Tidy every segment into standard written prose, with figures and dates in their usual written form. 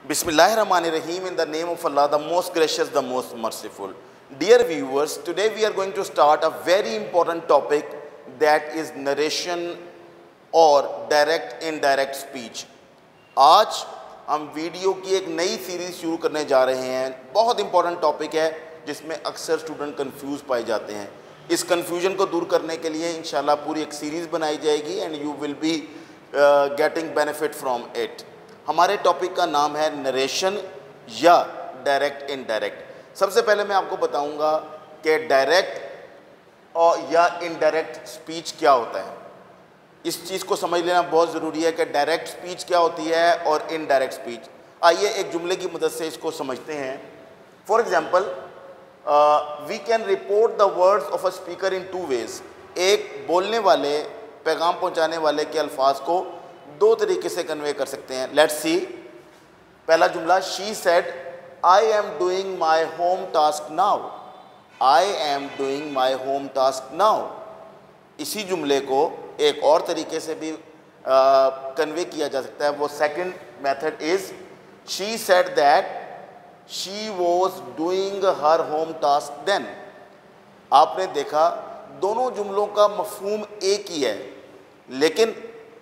Bismillahirrahmanirrahim. In the name of Allah, the most gracious, the most merciful. Dear viewers, today we are going to start a very important topic, that is narration or direct indirect speech. आज हम video की एक नई series शुरू करने जा रहे हैं। बहुत इंपॉर्टेंट टॉपिक है जिसमें अक्सर स्टूडेंट कंफ्यूज पाए जाते हैं। इस कंफ्यूजन को दूर करने के लिए इंशाल्लाह पूरी एक सीरीज़ बनाई जाएगी and you will be getting benefit from it. हमारे टॉपिक का नाम है नरेशन या डायरेक्ट इनडायरेक्ट। सबसे पहले मैं आपको बताऊंगा कि डायरेक्ट और या इनडायरेक्ट स्पीच क्या होता है। इस चीज़ को समझ लेना बहुत ज़रूरी है कि डायरेक्ट स्पीच क्या होती है और इनडायरेक्ट स्पीच। आइए एक जुमले की मदद से इसको समझते हैं। For example, we can report the words of a speaker in two ways. एक बोलने वाले, पैगाम पहुंचाने वाले के अल्फाज को दो तरीके से कन्वे कर सकते हैं। Let's see. पहला जुमला, she said I am doing my home task now. I am doing my home task now. इसी जुमले को एक और तरीके से भी कन्वे किया जा सकता है। वो second method is she said that she was doing her home task then. आपने देखा दोनों जुमलों का मफहूम एक ही है लेकिन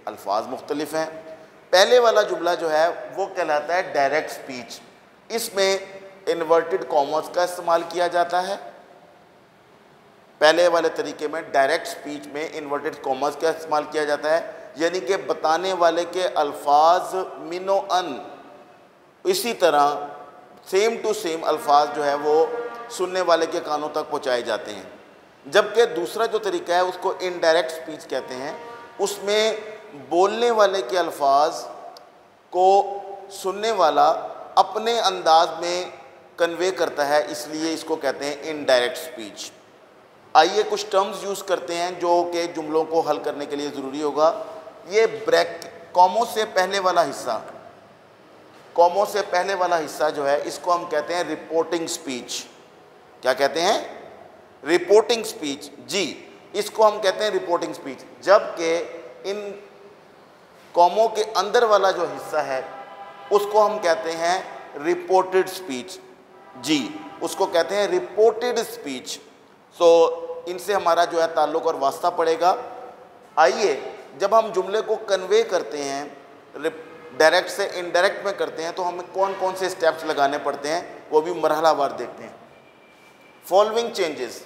अल्फाज मुख्तलिफ हैं। पहले वाला जुमला जो है वो कहलाता है डायरेक्ट स्पीच। इसमें इन्वर्टेड कॉमर्स का इस्तेमाल किया जाता है। पहले वाले तरीके में डायरेक्ट स्पीच में इन्वर्टेड कॉमर्स का इस्तेमाल किया जाता है, यानी कि बताने वाले के अल्फाज मिनो अन इसी तरह सेम टू सेम अल्फाज जो है वो सुनने वाले के कानों तक पहुंचाए जाते हैं। जबकि दूसरा जो तरीका है उसको इनडायरेक्ट स्पीच कहते हैं। उसमें बोलने वाले के अल्फाज को सुनने वाला अपने अंदाज में कन्वे करता है, इसलिए इसको कहते हैं इनडायरेक्ट स्पीच। आइए कुछ टर्म्स यूज़ करते हैं जो कि जुमलों को हल करने के लिए ज़रूरी होगा। ये कॉमों से पहले वाला हिस्सा, कॉमों से पहले वाला हिस्सा जो है इसको हम कहते हैं रिपोर्टिंग स्पीच। क्या कहते हैं? Reporting speech. जी, इसको हम कहते हैं रिपोर्टिंग स्पीच। जबकि इन कॉमों के अंदर वाला जो हिस्सा है उसको हम कहते हैं रिपोर्टेड स्पीच। जी, उसको कहते हैं रिपोर्टेड स्पीच। सो इनसे हमारा जो है ताल्लुक़ और वास्ता पड़ेगा। आइए, जब हम जुमले को कन्वे करते हैं डायरेक्ट से इनडायरेक्ट में करते हैं तो हमें कौन कौन से स्टेप्स लगाने पड़ते हैं वो भी मरहलावार देखते हैं। Following changes.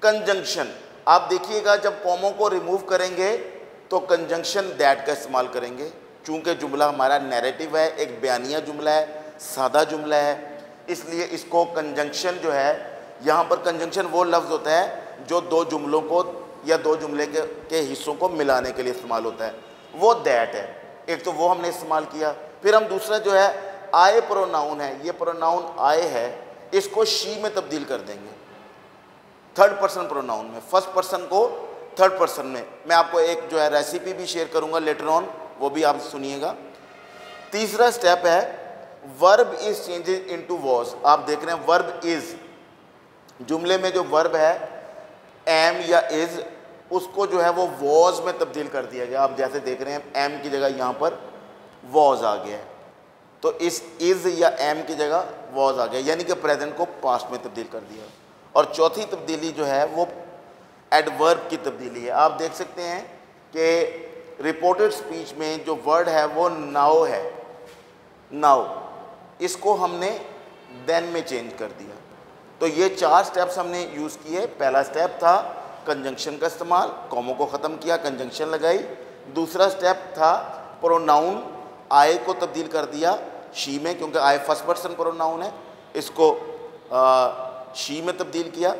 कंजंक्शन, आप देखिएगा जब कॉमों को रिमूव करेंगे तो कंजंक्शन दैट का इस्तेमाल करेंगे। चूँकि जुमला हमारा नैरेटिव है, एक बयानिया जुमला है, सादा जुमला है, इसलिए इसको कंजंक्शन जो है, यहाँ पर कंजंक्शन वो लफ्ज़ होता है जो दो जुमलों को या दो जुमले के हिस्सों को मिलाने के लिए इस्तेमाल होता है। वो दैट है। एक तो वो हमने इस्तेमाल किया। फिर हम दूसरा जो है आए प्रोनाउन है, ये प्रोनाउन आए है, इसको शी में तब्दील कर देंगे थर्ड पर्सन प्रोनाउन में, फर्स्ट पर्सन को थर्ड पर्सन में। मैं आपको एक जो है रेसिपी भी शेयर करूंगा लेटर ऑन, वो भी आप सुनिएगा। तीसरा स्टेप है verb is changes into was. आप देख रहे हैं वर्ब इज, जुमले में जो वर्ब है एम या इज, उसको जो है वो वॉज में तब्दील कर दिया गया। आप जैसे देख रहे हैं एम की जगह यहाँ पर वॉज आ गया है, तो इस इज या एम की जगह वॉज आ गया, यानी कि प्रेजेंट को पास्ट में तब्दील कर दिया। और चौथी तब्दीली जो है वो एडवर्ब की तब्दीली है। आप देख सकते हैं कि रिपोर्टेड स्पीच में जो वर्ड है वो नाउ है, नाउ, इसको हमने देन में चेंज कर दिया। तो ये चार स्टेप्स हमने यूज़ किए। पहला स्टेप था कंजंक्शन का इस्तेमाल, कॉमों को ख़त्म किया, कंजंक्शन लगाई। दूसरा स्टेप था प्रोनाउन आए को तब्दील कर दिया शी में, क्योंकि आए फर्स्ट पर्सन प्रोनाउन है, इसको शी में तब्दील किया।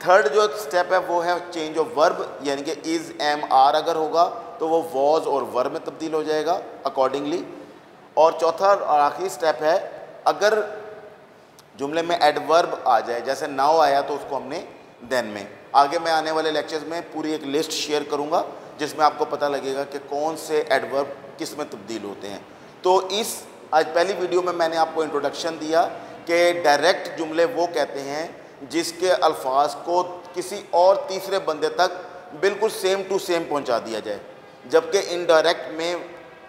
थर्ड जो स्टेप है वो है चेंज ऑफ वर्ब, यानी कि इज़ एम आर अगर होगा तो वो वॉज और वर्ब में तब्दील हो जाएगा अकॉर्डिंगली। और चौथा और आखिरी स्टेप है अगर जुमले में एडवर्ब आ जाए, जैसे नाउ आया तो उसको हमने देन में। आगे मैं आने वाले लेक्चर्स में पूरी एक लिस्ट शेयर करूंगा जिसमें आपको पता लगेगा कि कौन से एडवर्ब किस में तब्दील होते हैं। तो इस आज पहली वीडियो में मैंने आपको इंट्रोडक्शन दिया कि डायरेक्ट जुमले वो कहते हैं जिसके अल्फाज को किसी और तीसरे बंदे तक बिल्कुल सेम टू सेम पहुंचा दिया जाए। जबकि इनडायरेक्ट में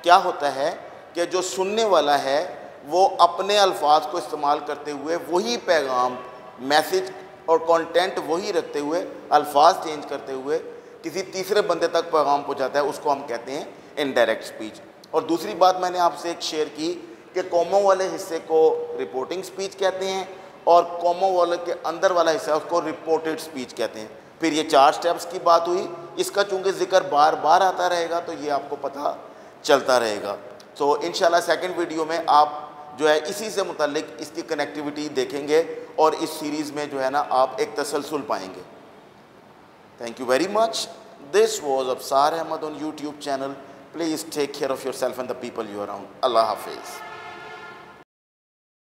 क्या होता है कि जो सुनने वाला है वो अपने अल्फाज को इस्तेमाल करते हुए वही पैगाम, मैसेज और कंटेंट वही रखते हुए, अल्फाज चेंज करते हुए किसी तीसरे बंदे तक पैगाम पहुंचाता है, उसको हम कहते हैं इनडायरेक्ट स्पीच। और दूसरी बात मैंने आपसे एक शेयर की कि कॉमा वाले हिस्से को रिपोर्टिंग स्पीच कहते हैं और कॉमा वाले के अंदर वाला हिस्सा उसको रिपोर्टेड स्पीच कहते हैं। फिर ये 4 स्टेप्स की बात हुई, इसका चूँकि जिक्र बार बार आता रहेगा तो ये आपको पता चलता रहेगा। तो इंशाल्लाह सेकंड वीडियो में आप जो है इसी से मुतालिक इसकी कनेक्टिविटी देखेंगे और इस सीरीज़ में जो है ना आप एक तसलसल पाएंगे। Thank you very much. This was Afsar Ahmed on YouTube channel. Please take care of yourself and the people you around. अल्लाह हाफिज़।